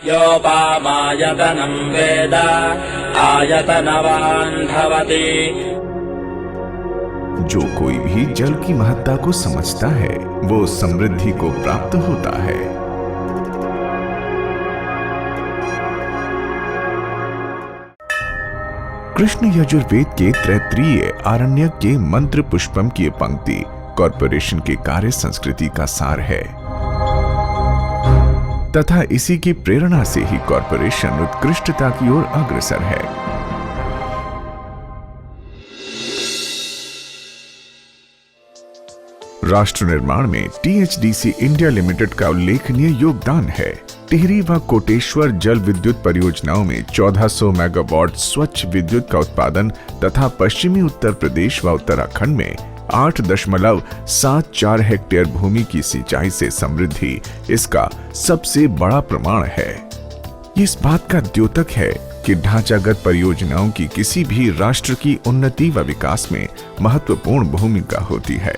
योपामायतनं वेद आयतनवान् भवति। जो कोई भी जल की महत्ता को समझता है वो समृद्धि को प्राप्त होता है। कृष्ण यजुर्वेद के तैत्तिरीय आरण्यक के मंत्र पुष्पम की ये पंक्ति कॉरपोरेशन के कार्य संस्कृति का सार है तथा इसी की प्रेरणा से ही कॉरपोरेशन उत्कृष्टता की ओर अग्रसर है। राष्ट्र निर्माण में टीएचडीसी इंडिया लिमिटेड का उल्लेखनीय योगदान है। टिहरी व कोटेश्वर जल विद्युत परियोजनाओं में 1400 मेगावाट स्वच्छ विद्युत का उत्पादन तथा पश्चिमी उत्तर प्रदेश व उत्तराखंड में 8.74 हेक्टेयर भूमि की सिंचाई से समृद्धि इसका सबसे बड़ा प्रमाण है। ये इस बात का द्योतक है कि ढांचागत परियोजनाओं की किसी भी राष्ट्र की उन्नति व विकास में महत्वपूर्ण भूमिका होती है।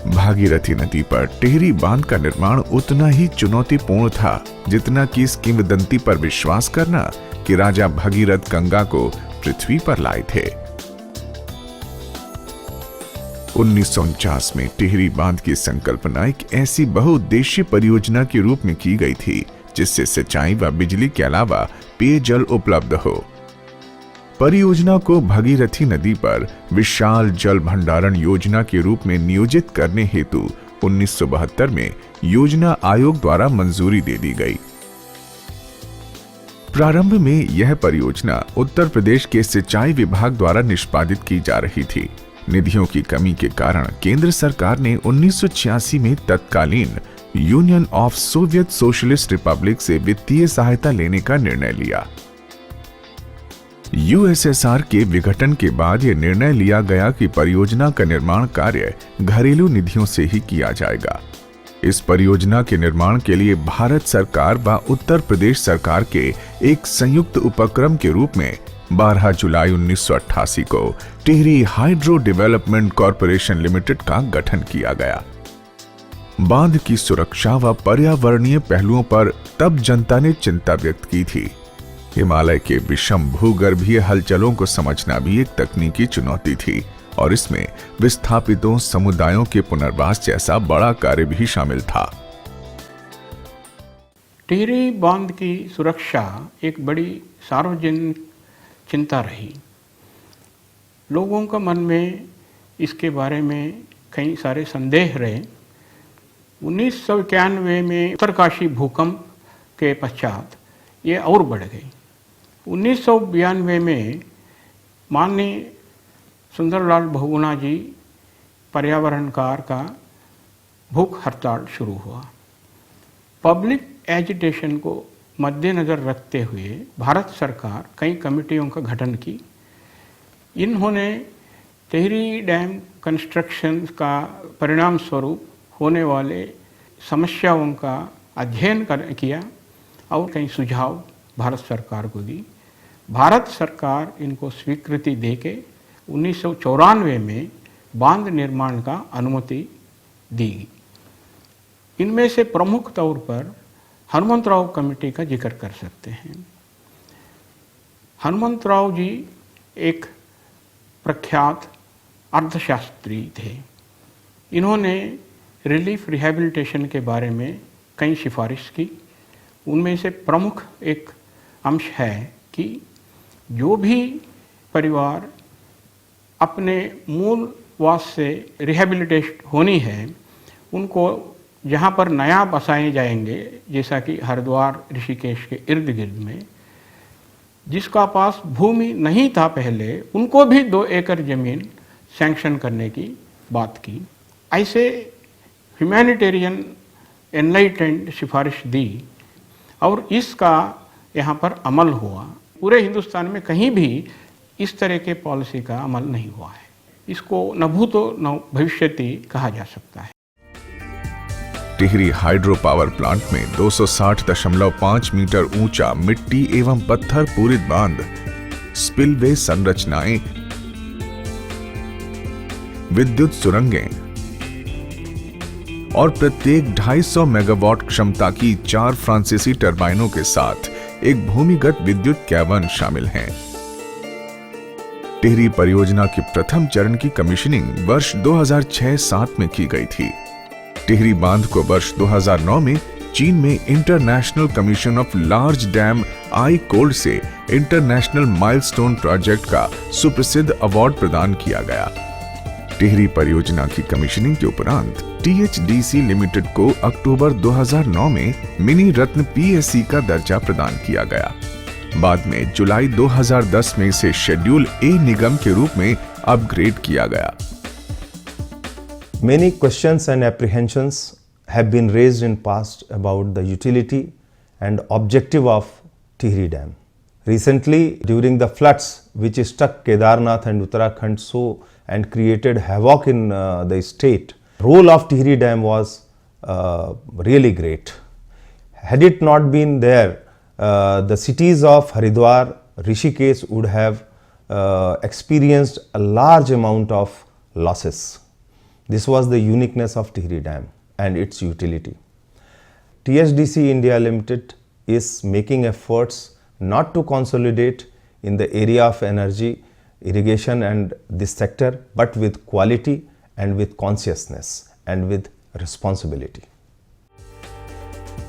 भागीरथी नदी पर टिहरी बांध का निर्माण उतना ही चुनौतीपूर्ण था जितना कि इस किंवदंती पर विश्वास करना कि राजा भगीरथ गंगा को पृथ्वी पर लाए थे। 1949 में टिहरी बांध की संकल्पना एक ऐसी बहुउद्देशीय परियोजना के रूप में की गई थी जिससे सिंचाई व बिजली के अलावा पेयजल उपलब्ध हो। परियोजना को भगीरथी नदी पर विशाल जल भंडारण योजना के रूप में नियोजित करने हेतु 1972 में योजना आयोग द्वारा मंजूरी दे दी गई। प्रारंभ में यह परियोजना उत्तर प्रदेश के सिंचाई विभाग द्वारा निष्पादित की जा रही थी। निधियों की कमी के कारण केंद्र सरकार ने 1986 में तत्कालीन union of Soviet socialist Republic से वित्तीय सहायता लेने का निर्णय लिया। यूएसएसआर के विघटन के बाद यह निर्णय लिया गया कि परियोजना का निर्माण कार्य घरेलू निधियों से ही किया जाएगा। इस परियोजना के निर्माण के लिए भारत सरकार व उत्तर प्रदेश सरकार के एक संयुक्त उपक्रम के रूप में 12 जुलाई 1988 को Tehri hydro development corporation limited का गठन किया गया। बांध की सुरक्षा व पर्यावरणीय पहलुओं पर तब जनता ने चिंता व्यक्त की थी। हिमालय के विषम भूगर्भीय हलचलों को समझना भी एक तकनीकी चुनौती थी और इसमें विस्थापितों समुदायों के पुनर्वास जैसा बड़ा कार्य भी शामिल था। टिहरी बांध की सुरक्षा एक बड़ी सार्वजनिक चिंता रही। लोगों का मन में इसके बारे में कई सारे संदेह रहे। 1991 में उत्तरकाशी भूकंप के पश्चात ये और बढ़ गई। 1992 में माननीय सुंदरलाल बहुगुणा जी पर्यावरणकार का भूख हड़ताल शुरू हुआ। पब्लिक एजिटेशन को मद्देनजर रखते हुए भारत सरकार कई कमेटियों का गठन की। इन्होंने टिहरी डैम कंस्ट्रक्शन का परिणाम स्वरूप होने वाले समस्याओं का अध्ययन किया और कई सुझाव भारत सरकार को दी। भारत सरकार इनको स्वीकृति देके 1994 में बांध निर्माण का अनुमति दी। इनमें से प्रमुख तौर पर हनुमंतराव कमेटी का जिक्र कर सकते हैं। हनुमंतराव जी एक प्रख्यात अर्थशास्त्री थे। इन्होंने रिलीफ रिहैबिलिटेशन के बारे में कई सिफारिश की। उनमें से प्रमुख एक अंश है कि जो भी परिवार अपने मूल वास से रिहैबिलिटेट होनी है उनको जहाँ पर नया बसाए जाएंगे, जैसा कि हरिद्वार ऋषिकेश के इर्द गिर्द में, जिसका पास भूमि नहीं था पहले, उनको भी 2 एकड़ जमीन सैंक्शन करने की बात की। ऐसे ह्यूमैनिटेरियन एनलाइटेंड सिफारिश दी और इसका यहाँ पर अमल हुआ। पूरे हिंदुस्तान में कहीं भी इस तरह के पॉलिसी का अमल नहीं हुआ है। इसको न भूतो न भविष्यति कहा जा सकता है। टिहरी हाइड्रो पावर प्लांट में 260.5 मीटर ऊंचा मिट्टी एवं पत्थर पूरित बांध, स्पिलवे संरचनाएं, विद्युत सुरंगें और प्रत्येक 250 मेगावाट क्षमता की 4 फ्रांसीसी टरबाइनों के साथ एक भूमिगत विद्युत कैवर्न शामिल हैं। टिहरी परियोजना के प्रथम चरण की कमीशनिंग वर्ष 2006-07 में की गई थी। टिहरी बांध को वर्ष 2009 में चीन में international commission of large dam ICOLD से इंटरनेशनल माइलस्टोन प्रोजेक्ट का सुप्रसिद्ध अवार्ड प्रदान किया गया। टिहरी परियोजना की कमीशनिंग के उपरांत THDC लिमिटेड को अक्टूबर 2009 में मिनी रत्न PSC का दर्जा प्रदान किया गया। बाद में जुलाई 2010 में इसे शेड्यूल A निगम के रूप में अपग्रेड किया गया। Many questions and apprehensions have been raised in past about the utility and objective of Tigri Dam. Recently, during the floods which struck Kedarnath and Uttarakhand so and created havoc in the state, role of Tigri Dam was really great. Had it not been there, the cities of Haridwar, Rishikesh would have experienced a large amount of losses. This was the uniqueness of Tigri Dam and its utility. THDC India Limited is making efforts not to consolidate in the area of energy, irrigation and this sector, but with quality and with consciousness and with responsibility.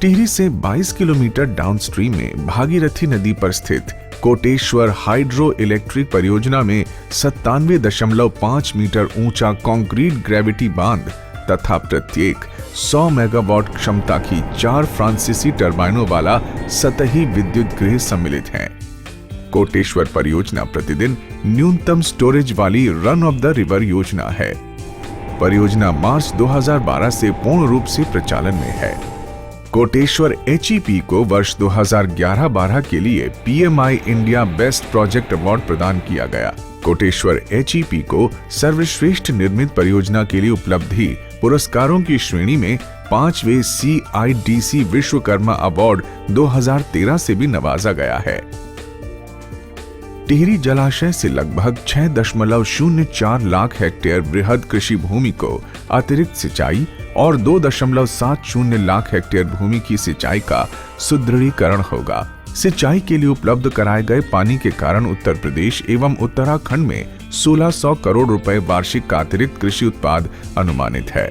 Tehri से 22 kilometre downstream में भागीरथी नदी पर स्थित Koteshwar hydro electric परियोजना में 97.5 metre ऊंचा concrete gravity बांध तथा प्रत्येक 100 मेगावाट क्षमता की 4 फ्रांसीसी टरबाइनों वाला सतही विद्युत गृह सम्मिलित हैं। कोटेश्वर परियोजना प्रतिदिन न्यूनतम स्टोरेज वाली रन ऑफ द रिवर योजना है। परियोजना मार्च 2012 से पूर्ण रूप से प्रचालन में है। कोटेश्वर HEP को वर्ष 2011-12 के लिए PMI India best project award प्रदान किया गया। कोटेश्वर HEP को सर्वश्रेष्ठ निर्मित परियोजना के लिए उपलब्धि पुरस्कारों की श्रेणी में 5वें CIDC विश्वकर्मा अवार्ड 2013 से भी नवाजा गया है। टिहरी जलाशय से लगभग 6.04 लाख हेक्टेयर बृहद कृषि भूमि को अतिरिक्त सिंचाई और 2.70 लाख हेक्टेयर भूमि की सिंचाई का सुदृढ़ीकरण होगा। सिंचाई के लिए उपलब्ध कराए गए पानी के कारण उत्तर प्रदेश एवं उत्तराखंड में 1600 करोड़ रुपए वार्षिक का अतिरिक्त कृषि उत्पाद अनुमानित है।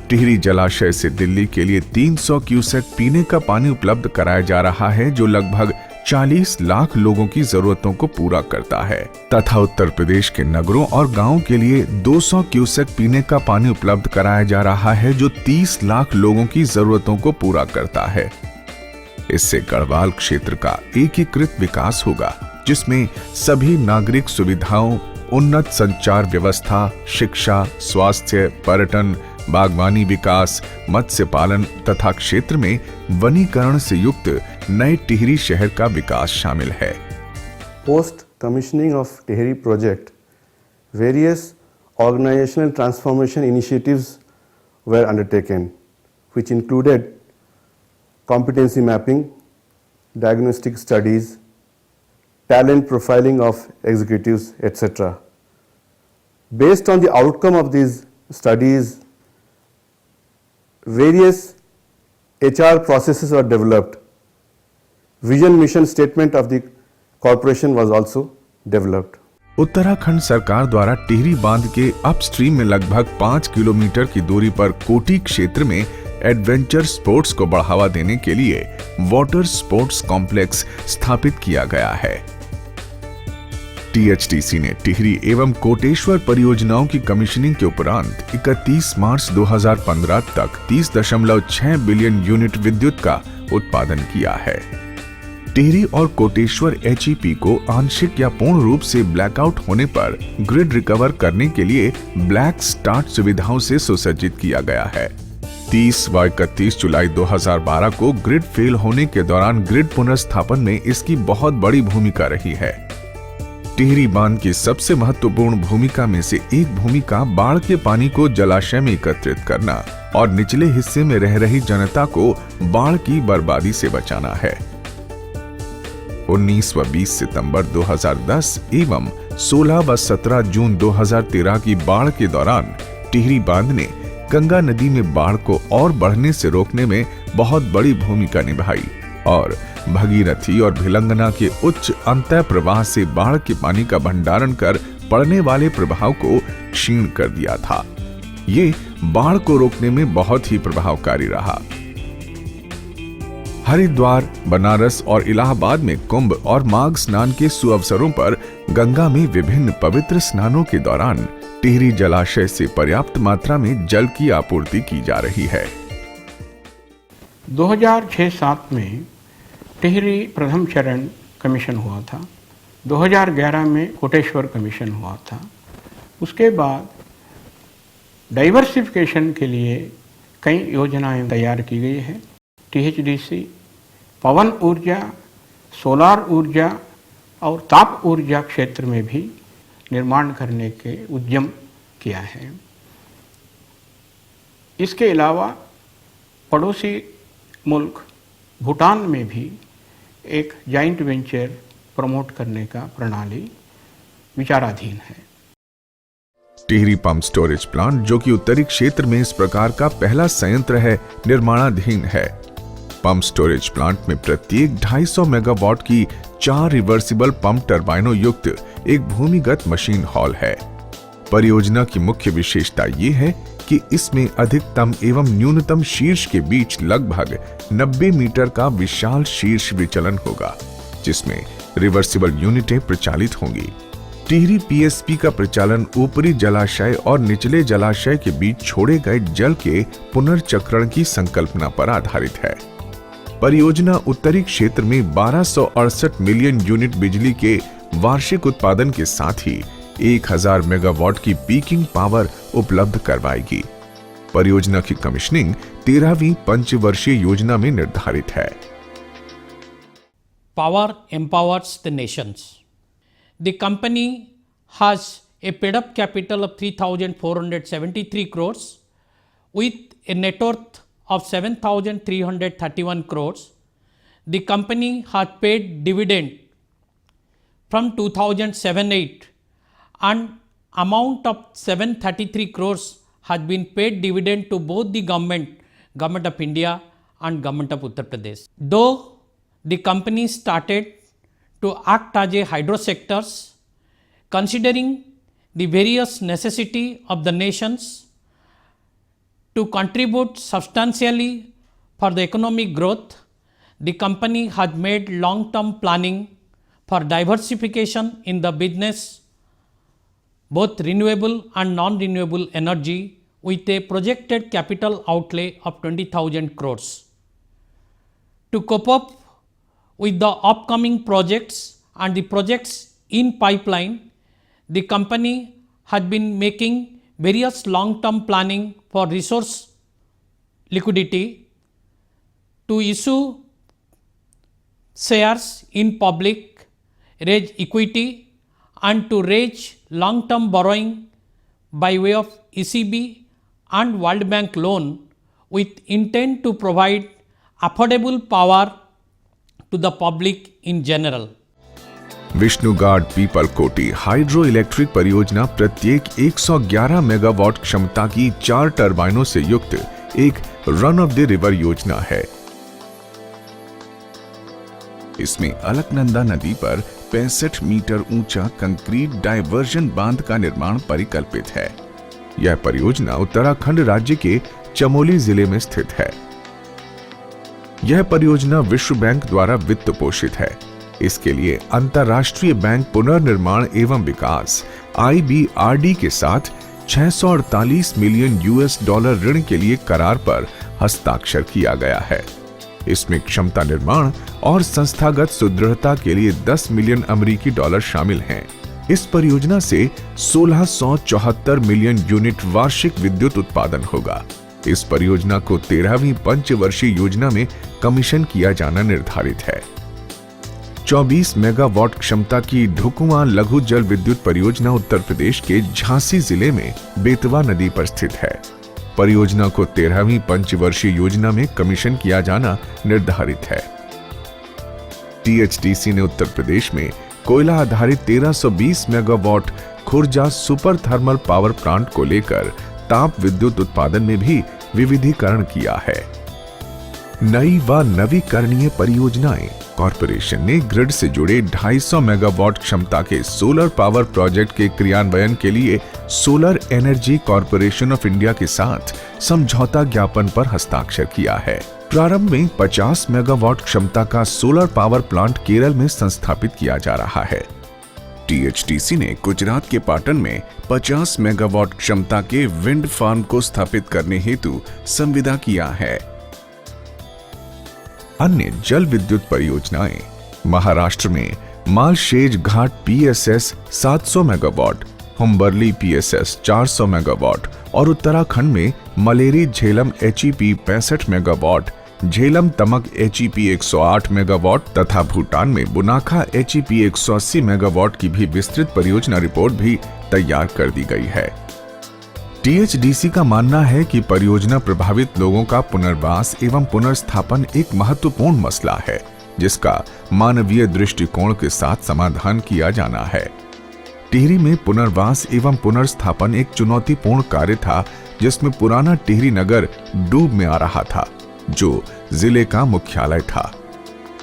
टिहरी जलाशय से दिल्ली के लिए 300 क्यूसेक पीने का पानी उपलब्ध कराया जा रहा है, जो लगभग 40 लाख लोगों की जरूरतों को पूरा करता है तथा उत्तर प्रदेश के नगरों और गांवों के लिए 200 क्यूसेक पीने का पानी उपलब्ध कराया जा रहा है, जो 30 लाख लोगों की जरूरतों को पूरा करता है। इससे गढ़वाल क्षेत्र का एकीकृत विकास होगा, जिसमें सभी नागरिक सुविधाओं, उन्नत संचार व्यवस्था, शिक्षा, स्वास्थ्य, पर्यटन, बागवानी विकास, मत्स्य पालन तथा क्षेत्र में वनीकरण से युक्त नए टिहरी शहर का विकास शामिल है। Post commissioning of Tigri project, various organizational transformation initiatives were undertaken, which included competency mapping, diagnostic studies, talent profiling of executives, etc. Based on the outcome of these studies, various HR processes were developed. Vision mission statement of the corporation was also developed. Uttarakhand सरकार द्वारा टिहरी बांध के upstream में लगभग 5 kilometre की दूरी पर कोटी क्षेत्र में एडवेंचर स्पोर्ट्स को बढ़ावा देने के लिए वाटर स्पोर्ट्स कॉम्प्लेक्स स्थापित किया गया है। THDC ने टिहरी एवं कोटेश्वर परियोजनाओं की कमीशनिंग के उपरांत 31 मार्च 2015 तक 30.6 बिलियन यूनिट विद्युत का उत्पादन किया है। टिहरी और कोटेश्वर HEP को आंशिक या पूर्ण रूप से ब्लैकआउट होने पर ग्रिड रिकवर करने के लिए ब्लैक स्टार्ट सुविधाओं से सुसज्जित किया गया है। 30 व 31 जुलाई 2012 को ग्रिड फेल होने के दौरान ग्रिड पुनर्स्थापन में इसकी बहुत बड़ी भूमिका रही है। टिहरी बांध की सबसे महत्वपूर्ण भूमिका में से एक भूमिका बाढ़ के पानी को जलाशय में एकत्रित करना और निचले हिस्से में रह रही जनता को बाढ़ की बर्बादी से बचाना है। 19 व 20 सितंबर 2010 एवं 16 व 17 जून 2013 की बाढ़ के दौरान टिहरी बांध ने गंगा नदी में बाढ़ को और बढ़ने से रोकने में बहुत बड़ी भूमिका निभाई और भगीरथी और भिलंगना के उच्च अंतः प्रवाह से बाढ़ के पानी का भंडारण कर पड़ने वाले प्रभाव को क्षीण कर दिया था। ये बाढ़ को रोकने में बहुत ही प्रभावकारी रहा। हरिद्वार, बनारस और इलाहाबाद में कुंभ और माघ स्नान के सुअवसरों पर गंगा में विभिन्न पवित्र स्नानों के दौरान टिहरी जलाशय से पर्याप्त मात्रा में जल की आपूर्ति की जा रही है। 2006-07 में टिहरी प्रथम चरण कमीशन हुआ था। 2011 में कोटेश्वर कमीशन हुआ था। उसके बाद डाइवर्सिफिकेशन के लिए कई योजनाएं तैयार की गई है। THDC पवन ऊर्जा, सोलार ऊर्जा और ताप ऊर्जा क्षेत्र में भी निर्माण करने के उद्यम किया है। इसके अलावा पड़ोसी मुल्क भूटान में भी एक जॉइंट वेंचर प्रमोट करने का प्रणाली विचाराधीन है। टिहरी पंप स्टोरेज प्लांट, जो कि उत्तरी क्षेत्र में इस प्रकार का पहला संयंत्र है, निर्माणाधीन है। पंप स्टोरेज प्लांट में प्रत्येक 250 मेगावाट की 4 रिवर्सिबल पंप टर्बाइनों युक्त एक भूमिगत मशीन हॉल है। परियोजना की मुख्य विशेषता ये है कि इसमें अधिकतम एवं न्यूनतम शीर्ष के बीच लगभग 90 मीटर का विशाल शीर्ष विचलन होगा, जिसमें रिवर्सिबल यूनिटें प्रचालित होंगी। टिहरी PSP का प्रचालन ऊपरी जलाशय और निचले जलाशय के बीच छोड़े गए जल के पुनर्चक्रण की संकल्पना पर आधारित है। परियोजना उत्तरी क्षेत्र में 1268 मिलियन यूनिट बिजली के वार्षिक उत्पादन के साथ ही 1000 मेगावाट की पीकिंग पावर उपलब्ध करवाएगी। परियोजना की कमिश्निंग 13वीं पंचवर्षीय योजना में निर्धारित है। Power empowers the nations. The company has a paid-up capital of 3,473 crores with a net worth of 7,331 crores. The company has paid dividend from 2007-08 and amount of 733 crores has been paid dividend to both the government of India and government of Uttar Pradesh. Though the company started to act as a hydro sectors, considering the various necessity of the nations to contribute substantially for the economic growth, the company has made long-term planning for diversification in the business, both renewable and non-renewable energy, with a projected capital outlay of 20,000 crores. To cope up with the upcoming projects and the projects in pipeline, the company has been making various long-term planning for resource liquidity, to issue shares in public, raise equity and to raise long-term borrowing by way of ECB and World Bank loan with intent to provide affordable power to the public in general. Vishnugad people कोटी hydro electric परियोजना प्रत्येक 111 megawatt क्षमता की 4 टर्बाइनों से युक्त एक run of the river योजना है। इसमें अलकनंदा नदी पर 65 मीटर ऊंचा कंक्रीट डायवर्जन बांध का निर्माण परिकल्पित है। यह परियोजना उत्तराखंड राज्य के चमोली जिले में स्थित है। यह परियोजना विश्व बैंक द्वारा वित्त पोषित है। इसके लिए अंतर्राष्ट्रीय बैंक पुनर्निर्माण एवं विकास IBRD के साथ 648 मिलियन $US ऋण के लिए करार पर हस्ताक्षर किया गया है। इसमें क्षमता निर्माण और संस्थागत सुदृढ़ता के लिए 10 मिलियन अमेरिकी डॉलर शामिल हैं। इस परियोजना से 1674 मिलियन यूनिट वार्षिक विद्युत उत्पादन होगा। इस परियोजना को 13वीं पंचवर्षीय योजना में कमीशन किया जाना निर्धारित है। 24 मेगावाट क्षमता की ढुकुआ लघु जल विद्युत परियोजना उत्तर प्रदेश के झांसी जिले में बेतवा नदी पर स्थित है। परियोजना को 13वीं पंचवर्षीय योजना में कमीशन किया जाना निर्धारित है। THDC ने उत्तर प्रदेश में कोयला आधारित 1320 megawatt Khurja super thermal power plant को लेकर ताप विद्युत उत्पादन में भी विविधीकरण किया है। नई व नवीकरणीय परियोजनाएं। कॉरपोरेशन ने ग्रिड से जुड़े 250 मेगावाट क्षमता के सोलर पावर प्रोजेक्ट के क्रियान्वयन के लिए solar energy corporation of India के साथ समझौता ज्ञापन पर हस्ताक्षर किया है। प्रारंभ में 50 मेगावाट क्षमता का सोलर पावर प्लांट केरल में संस्थापित किया जा रहा है। टीएचडीसी ने गुजरात के पाटन में 50 मेगावाट क्षमता के विंड फार्म को स्थापित करने हेतु संविदा किया है। अन्य जल विद्युत परियोजनाएं। महाराष्ट्र में Malshej Ghat PSS 700 megawatt, Humbarli PSS 400 megawatt और उत्तराखंड में Malari Jelam HEP 65 megawatt, Jelam Tamak HEP 108 megawatt तथा भूटान में बुनाखा एचईपी 180 मेगावाट की भी विस्तृत परियोजना रिपोर्ट भी तैयार कर दी गई है। टीएचडीसी का मानना है कि परियोजना प्रभावित लोगों का पुनर्वास एवं पुनर्स्थापन एक महत्वपूर्ण मसला है, जिसका मानवीय दृष्टिकोण के साथ समाधान किया जाना है। टिहरी में पुनर्वास एवं पुनर्स्थापन एक चुनौतीपूर्ण कार्य था, जिसमें पुराना टिहरी नगर डूब में आ रहा था, जो जिले का मुख्यालय था।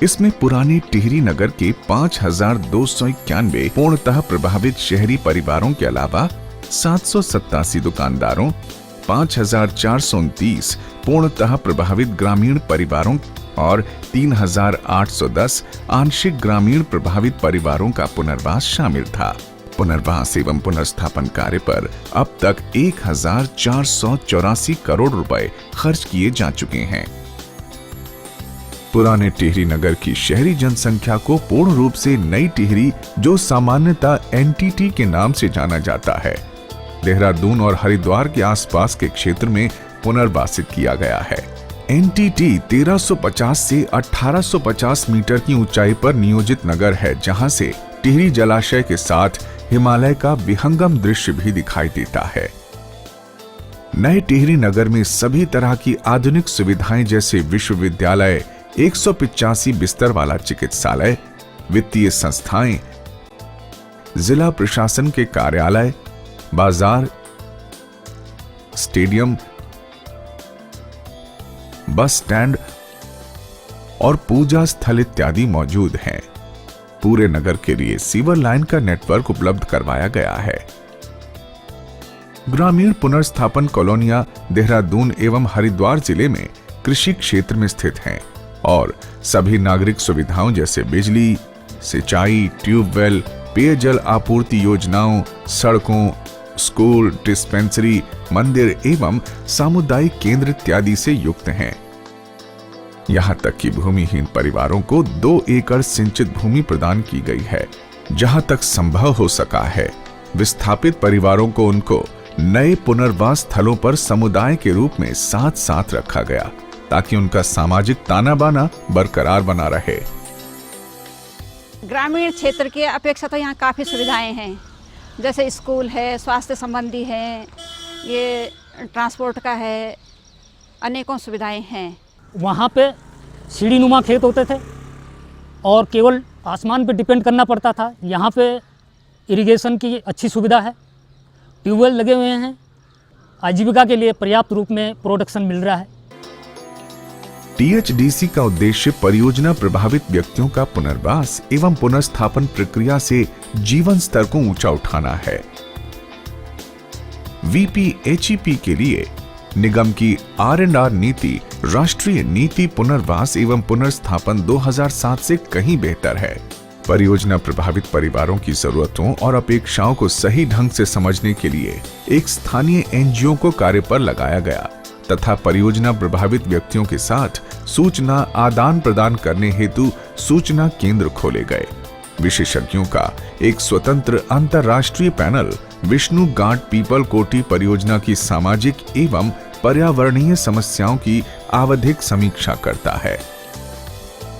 इसमें पुराने टिहरी नगर के 5291 पूर्णतः प्रभावित शहरी परिवारों के अलावा 787 दुकानदारों, 5429 पूर्णतः प्रभावित ग्रामीण परिवारों और 3810 आंशिक ग्रामीण प्रभावित परिवारों का पुनर्वास शामिल था। पुनर्वास एवं पुनर्स्थापन कार्य पर अब तक 1484 करोड़ रुपए खर्च किए जा चुके हैं। पुराने टिहरी नगर की शहरी जनसंख्या को पूर्ण रूप से नई टिहरी, जो सामान्यतः एनटीटी के नाम से जाना जाता है, देहरादून और हरिद्वार के आसपास के क्षेत्र में पुनर्वासित किया गया है। एनटीटी 1350 से 1850 मीटर की ऊंचाई पर नियोजित नगर है, जहां से टिहरी जलाशय के साथ हिमालय का विहंगम दृश्य भी दिखाई देता है। नए टिहरी नगर में सभी तरह की आधुनिक सुविधाएं जैसे विश्वविद्यालय, 185 बिस्तर वाला चिकित्सालय, वित्तीय संस्थाएं, जिला प्रशासन के कार्यालय, बाजार, स्टेडियम, बस स्टैंड और पूजा स्थल इत्यादि मौजूद हैं। पूरे नगर के लिए सीवर लाइन का नेटवर्क उपलब्ध करवाया गया है। ग्रामीण पुनर्स्थापन कॉलोनियां देहरादून एवं हरिद्वार जिले में कृषि क्षेत्र में स्थित हैं और सभी नागरिक सुविधाओं जैसे बिजली, सिंचाई, ट्यूबवेल, पेयजल आपूर्ति योजनाओं, सड़कों, स्कूल, डिस्पेंसरी, मंदिर एवं सामुदायिक केंद्र इत्यादि से युक्त हैं। यहां तक कि भूमिहीन परिवारों को 2 एकड़ सिंचित भूमि प्रदान की गई है। जहां तक संभव हो सका है, विस्थापित परिवारों को उनको नए पुनर्वास स्थलों पर समुदाय के रूप में साथ साथ रखा गया, ताकि उनका सामाजिक ताना बाना बरकरार बना रहे। ग्रामीण क्षेत्र की अपेक्षा तो यहाँ काफ़ी सुविधाएं हैं, जैसे स्कूल है, स्वास्थ्य संबंधी है, ये ट्रांसपोर्ट का है, अनेकों सुविधाएं हैं। वहाँ पे सीढ़ी नुमा खेत होते थे और केवल आसमान पे डिपेंड करना पड़ता था। यहाँ पे इरिगेशन की अच्छी सुविधा है, ट्यूबवेल लगे हुए हैं, आजीविका के लिए पर्याप्त रूप में प्रोडक्शन मिल रहा है। टीएचडीसी का उद्देश्य परियोजना प्रभावित व्यक्तियों का पुनर्वास एवं पुनर्स्थापन प्रक्रिया से जीवन स्तर को ऊंचा उठाना है। वीपीएचईपी के लिए निगम की R&R नीति राष्ट्रीय नीति पुनर्वास एवं पुनर्स्थापन 2007 से कहीं बेहतर है। परियोजना प्रभावित परिवारों की जरूरतों और अपेक्षाओं को सही ढंग से समझने के लिए एक स्थानीय एनजीओ को कार्य पर लगाया गया तथा परियोजना प्रभावित व्यक्तियों के साथ सूचना आदान प्रदान करने हेतु सूचना केंद्र खोले गए। विशेषज्ञों का एक स्वतंत्र अंतर्राष्ट्रीय पैनल विष्णु घाट पीपल कोटी परियोजना की सामाजिक एवं पर्यावरणीय समस्याओं की आवधिक समीक्षा करता है।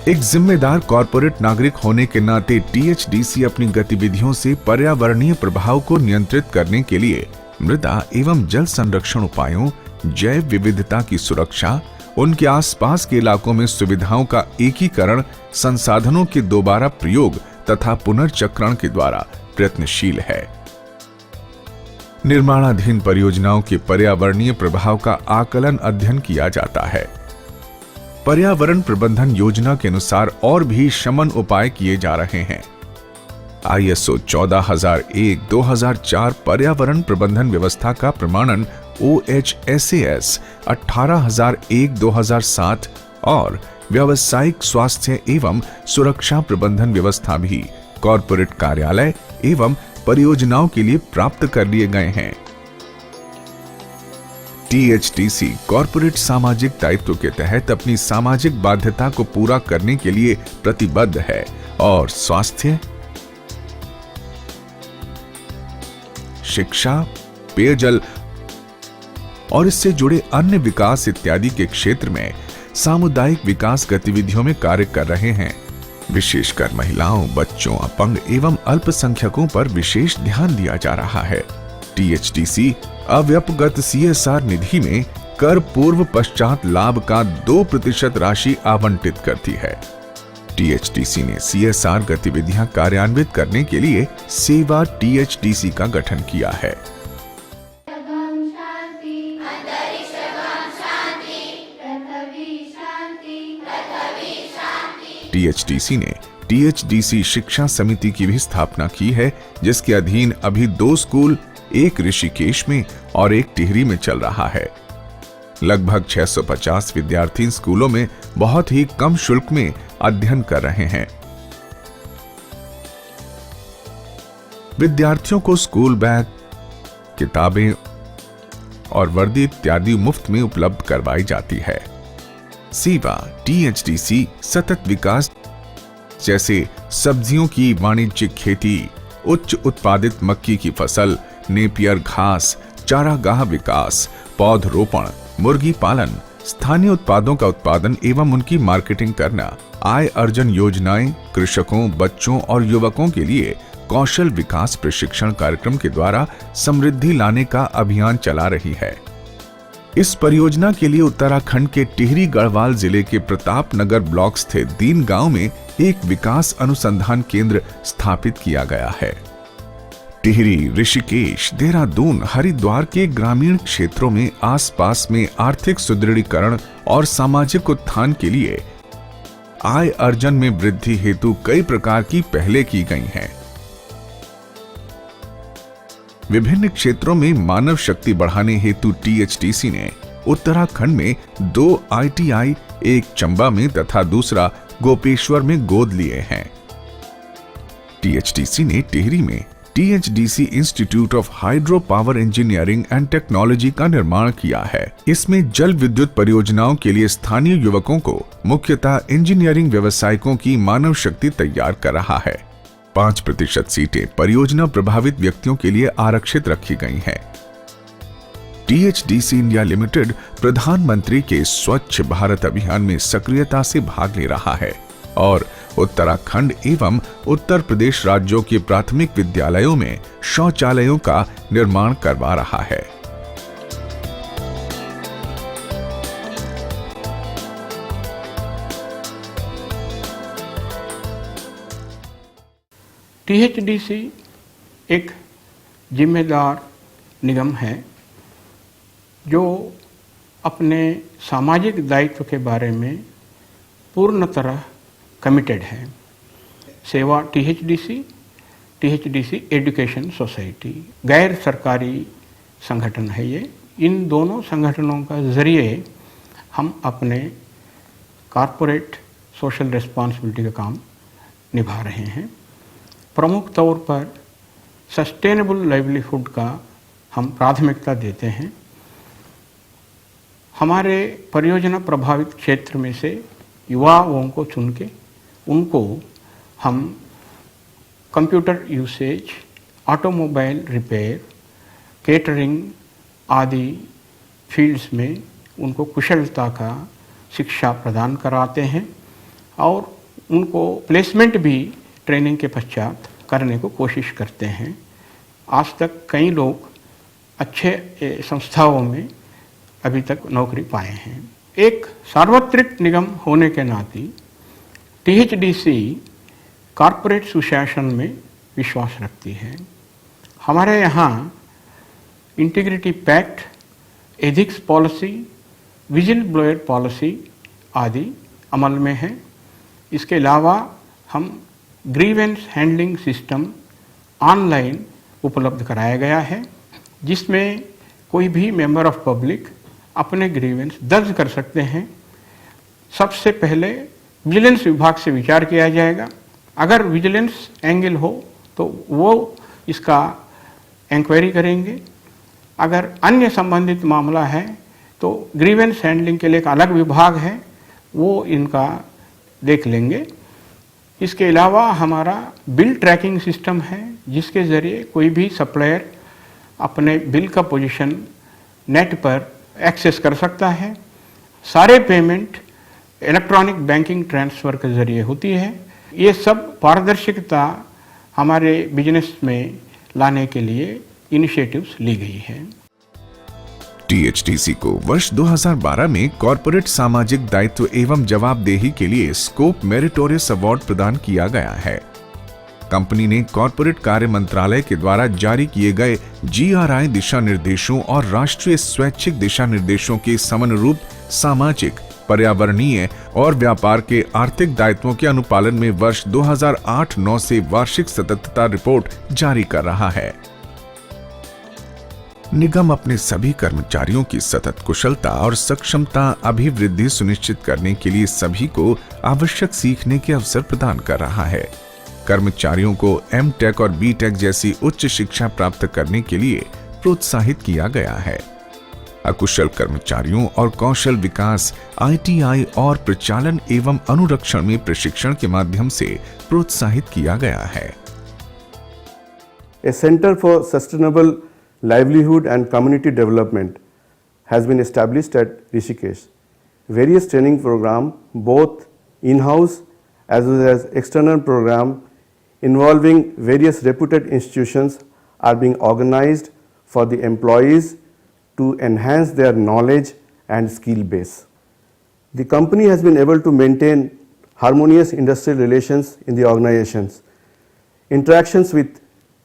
एक जिम्मेदार कॉरपोरेट नागरिक होने के नाते टीएचडीसी अपनी गतिविधियों से पर्यावरणीय प्रभाव को नियंत्रित करने के लिए मृदा एवं जल संरक्षण उपायों, जैव विविधता की सुरक्षा, उनके आसपास के इलाकों में सुविधाओं का एकीकरण, संसाधनों के दोबारा प्रयोग तथा पुनर्चक्रण के द्वारा प्रयत्नशील है। निर्माणाधीन परियोजनाओं के पर्यावरणीय प्रभाव का आकलन अध्ययन किया जाता है। पर्यावरण प्रबंधन योजना के अनुसार और भी शमन उपाय किए जा रहे हैं। ISO 14001-2004 पर्यावरण प्रबंधन व्यवस्था का प्रमाणन OHSAS 18001-2007 और व्यावसायिक स्वास्थ्य एवं सुरक्षा प्रबंधन व्यवस्था भी कॉरपोरेट कार्यालय एवं परियोजनाओं के लिए प्राप्त कर लिए गए हैं। THDC कॉरपोरेट सामाजिक दायित्व के तहत अपनी सामाजिक बाध्यता को पूरा करने के लिए प्रतिबद्ध है और स्वास्थ्य, शिक्षा, पेयजल और इससे जुड़े अन्य विकास इत्यादि के क्षेत्र में सामुदायिक विकास गतिविधियों में कार्य कर रहे हैं। विशेषकर महिलाओं, बच्चों, अपंग एवं अल्पसंख्यकों पर विशेष ध्यान दिया जा रहा है। THDC अव्यपगत CSR निधि में कर पूर्व पश्चात लाभ का 2% राशि आवंटित करती है। THDC ने CSR गतिविधियां कार्यान्वित करने के लिए सेवा THDC का गठन किया है। THDC ने THDC शिक्षा समिति की भी स्थापना की है, जिसके अधीन अभी 2 स्कूल, एक ऋषिकेश में और एक टिहरी में चल रहा है। लगभग 650 विद्यार्थी स्कूलों में बहुत ही कम शुल्क में अध्ययन कर रहे हैं। विद्यार्थियों को स्कूल बैग, किताबें और वर्दी इत्यादि मुफ्त में उपलब्ध करवाई जाती है। सेवा THDC सतत विकास जैसे सब्जियों की वाणिज्यिक खेती, उच्च उत्पादित मक्की की फसल, नेपियर घास, चारागाह विकास, पौधरोपण, मुर्गी पालन, स्थानीय उत्पादों का उत्पादन एवं उनकी मार्केटिंग करना, आय अर्जन योजनाएं, कृषकों, बच्चों और युवकों के लिए कौशल विकास प्रशिक्षण कार्यक्रम के द्वारा समृद्धि लाने का अभियान चला रही है। इस परियोजना के लिए उत्तराखंड के टिहरी गढ़वाल जिले के प्रताप नगर ब्लॉक स्थित दीन गांव में एक विकास अनुसंधान केंद्र स्थापित किया गया है। टिहरी, ऋषिकेश, देहरादून, हरिद्वार के ग्रामीण क्षेत्रों में आसपास में आर्थिक सुदृढ़ीकरण और सामाजिक उत्थान के लिए आय अर्जन में वृद्धि हेतु कई प्रकार की पहलें की गई हैं। विभिन्न क्षेत्रों में मानव शक्ति बढ़ाने हेतु THDC ने उत्तराखंड में 2 ITI, एक चंबा में तथा दूसरा गोपेश्वर में गोद लिए हैं। THDC ने टिहरी में THDC institute of hydro power engineering and technology का निर्माण किया है। इसमें जल विद्युत परियोजनाओं के लिए स्थानीय युवकों को मुख्यतः इंजीनियरिंग व्यवसायिकों की मानव शक्ति तैयार कर रहा है। 5% सीटें परियोजना प्रभावित व्यक्तियों के लिए आरक्षित रखी गई हैं। THDC इंडिया लिमिटेड प्रधानमंत्री के स्वच्छ भारत अभियान में सक्रियता से भाग ले रहा है और उत्तराखंड एवं उत्तर प्रदेश राज्यों के प्राथमिक विद्यालयों में शौचालयों का निर्माण करवा रहा है। THDC एक जिम्मेदार निगम है जो अपने सामाजिक दायित्व के बारे में पूर्ण तरह कमिटेड है। सेवा THDC एजुकेशन सोसाइटी गैर सरकारी संगठन है ये। इन दोनों संगठनों का जरिए हम अपने कॉरपोरेट सोशल रिस्पॉन्सिबिलिटी का काम निभा रहे हैं। प्रमुख तौर पर सस्टेनेबल लाइवलीहुड का हम प्राथमिकता देते हैं। हमारे परियोजना प्रभावित क्षेत्र में से युवाओं को चुन के उनको हम computer usage, automobile repair, catering आदि फील्ड्स में उनको कुशलता का शिक्षा प्रदान कराते हैं और उनको प्लेसमेंट भी ट्रेनिंग के पश्चात करने को कोशिश करते हैं। आज तक कई लोग अच्छे संस्थाओं में अभी तक नौकरी पाए हैं। एक सार्वत्रिक निगम होने के नाते THDC कॉरपोरेट सुशासन में विश्वास रखती है। हमारे यहाँ integrity pact, ethics policy, whistle blower policy आदि अमल में है। इसके अलावा हम ग्रीवेंस हैंडलिंग सिस्टम ऑनलाइन उपलब्ध कराया गया है, जिसमें कोई भी मेंबर ऑफ पब्लिक अपने ग्रीवेंस दर्ज कर सकते हैं। सबसे पहले विजिलेंस विभाग से विचार किया जाएगा। अगर विजिलेंस एंगल हो तो वो इसका इंक्वायरी करेंगे। अगर अन्य संबंधित मामला है तो ग्रीवेंस हैंडलिंग के लिए एक अलग विभाग है, वो इनका देख लेंगे। इसके अलावा हमारा बिल ट्रैकिंग सिस्टम है, जिसके ज़रिए कोई भी सप्लायर अपने बिल का पोजीशन नेट पर एक्सेस कर सकता है। सारे पेमेंट इलेक्ट्रॉनिक बैंकिंग ट्रांसफ़र के ज़रिए होती है। ये सब पारदर्शिता हमारे बिजनेस में लाने के लिए इनिशिएटिव्स ली गई है। टीएचडीसी को वर्ष 2012 में कॉरपोरेट सामाजिक दायित्व एवं जवाबदेही के लिए स्कोप मेरिटोरियस अवार्ड प्रदान किया गया है। कंपनी ने कॉरपोरेट कार्य मंत्रालय के द्वारा जारी किए गए GRI दिशा निर्देशों और राष्ट्रीय स्वैच्छिक दिशा निर्देशों के समनुरूप सामाजिक, पर्यावरणीय और व्यापार के आर्थिक दायित्वों के अनुपालन में वर्ष 2008-9 से वार्षिक सततता रिपोर्ट जारी कर रहा है। निगम अपने सभी कर्मचारियों की सतत कुशलता और सक्षमता अभिवृद्धि सुनिश्चित करने के लिए सभी को आवश्यक सीखने के अवसर प्रदान कर रहा है। कर्मचारियों को M.Tech और B.Tech जैसी उच्च शिक्षा प्राप्त करने के लिए प्रोत्साहित किया गया है। अकुशल कर्मचारियों और कौशल विकास ITI और प्रचालन एवं अनुरक्षण में प्रशिक्षण के माध्यम से प्रोत्साहित किया गया है। A Center for Sustainable Livelihood and Community Development has been established at Rishikesh. Various training programs, both in-house as well as external programs involving various reputed institutions, are being organized for the employees to enhance their knowledge and skill base. The company has been able to maintain harmonious industrial relations in the organizations. Interactions with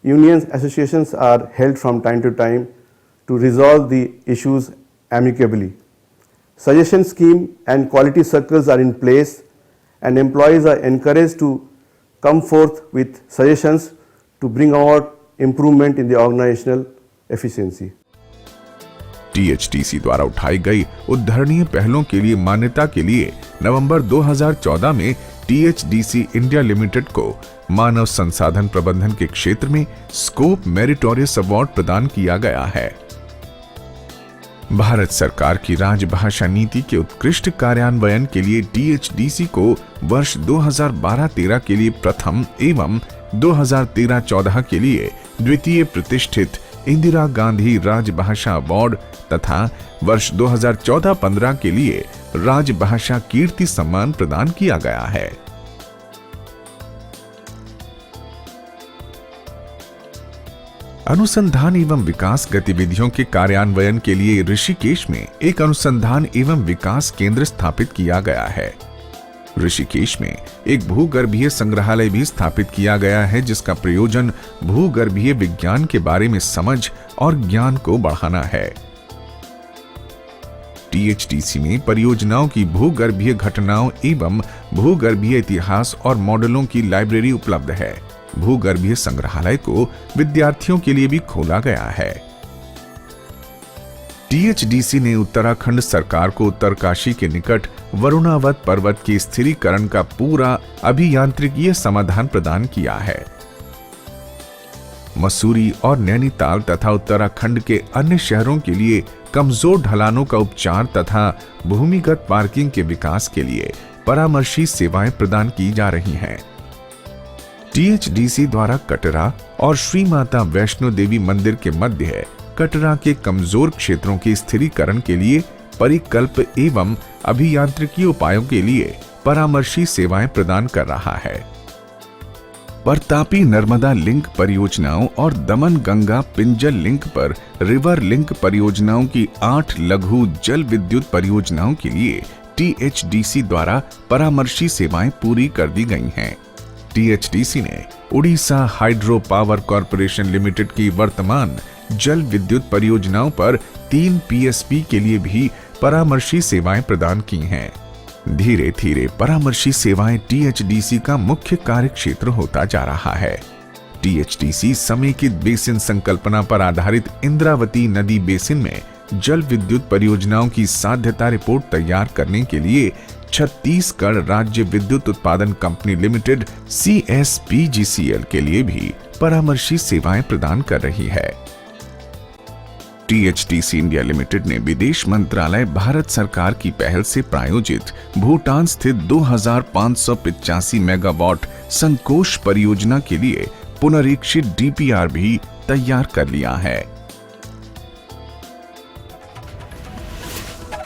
unions, associations are held from time to time to resolve the issues amicably. Suggestion scheme and quality circles are in place, and employees are encouraged to come forth with suggestions to bring about improvement in the organizational efficiency. THDC द्वारा उठाई गई उद्धरणीय पहलों के लिए मान्यता के लिए नवंबर 2014 में टीएचडीसी इंडिया लिमिटेड को मानव संसाधन प्रबंधन के क्षेत्र में स्कोप मेरिटोरियस अवार्ड प्रदान किया गया है। भारत सरकार की राजभाषा नीति के उत्कृष्ट कार्यान्वयन के लिए टीएचडीसी को वर्ष 2012-13 के लिए प्रथम एवं 2013-14 के लिए द्वितीय प्रतिष्ठित इंदिरा गांधी राजभाषा अवार्ड तथा वर्ष 2014-15 के लिए राजभाषा कीर्ति सम्मान प्रदान किया गया है। अनुसंधान एवं विकास गतिविधियों के कार्यान्वयन के लिए ऋषिकेश में एक अनुसंधान एवं विकास केंद्र स्थापित किया गया है। ऋषिकेश में एक भूगर्भीय संग्रहालय भी स्थापित किया गया है, जिसका प्रयोजन भूगर्भीय विज्ञान के बारे में समझ और ज्ञान को बढ़ाना है। टीएचडीसी में परियोजनाओं की भूगर्भीय घटनाओं एवं भूगर्भीय इतिहास और मॉडलों की लाइब्रेरी उपलब्ध है। भूगर्भीय संग्रहालय को विद्यार्थियों के लिए भी खोला गया है। टीएचडीसी ने उत्तराखंड सरकार को उत्तरकाशी के निकट वरुणावत पर्वत के स्थिरीकरण का पूरा अभियांत्रिकीय समाधान प्रदान किया है। मसूरी और नैनीताल तथा उत्तराखंड के अन्य शहरों के लिए कमजोर ढलानों का उपचार तथा भूमिगत पार्किंग के विकास के लिए परामर्शी सेवाएं प्रदान की जा रही हैं। टीएचडीसी द्वारा कटरा और श्री माता वैष्णो देवी मंदिर के मध्य कटरा के कमजोर क्षेत्रों के स्थिरीकरण के लिए परिकल्प एवं अभियांत्रिकी उपायों के लिए परामर्शी सेवाएं प्रदान कर रहा है। परतापी नर्मदा लिंक परियोजनाओं और दमन गंगा पिंजल लिंक पर रिवर लिंक परियोजनाओं की 8 लघु जल विद्युत परियोजनाओं के लिए टीएचडीसी द्वारा परामर्शी सेवाएं पूरी कर दी गई हैं। टीएचडीसी ने Orissa hydro power corporation limited की वर्तमान जल विद्युत परियोजनाओं पर 3 पीएसपी के लिए भी परामर्शी सेवाएं प्रदान की हैं। धीरे धीरे परामर्शी सेवाएं टीएचडीसी का मुख्य कार्यक्षेत्र होता जा रहा है। टीएचडीसी समेकित बेसिन संकल्पना पर आधारित इंद्रावती नदी बेसिन में जल विद्युत परियोजनाओं की साध्यता रिपोर्ट तैयार करने के लिए छत्तीसगढ़ राज्य विद्युत उत्पादन कंपनी लिमिटेड CSPGCL के लिए भी परामर्शी सेवाएं प्रदान कर रही है। टीएचडीसी इंडिया लिमिटेड ने विदेश मंत्रालय भारत सरकार की पहल से प्रायोजित भूटान स्थित 2585 मेगावाट संकोष परियोजना के लिए पुनरीक्षित डीपीआर भी तैयार कर लिया है।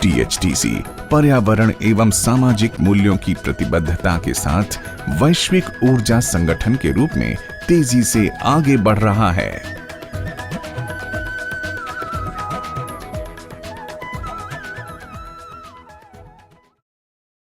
टीएचडीसी पर्यावरण एवं सामाजिक मूल्यों की प्रतिबद्धता के साथ वैश्विक ऊर्जा संगठन के रूप में तेजी से आगे बढ़ रहा है।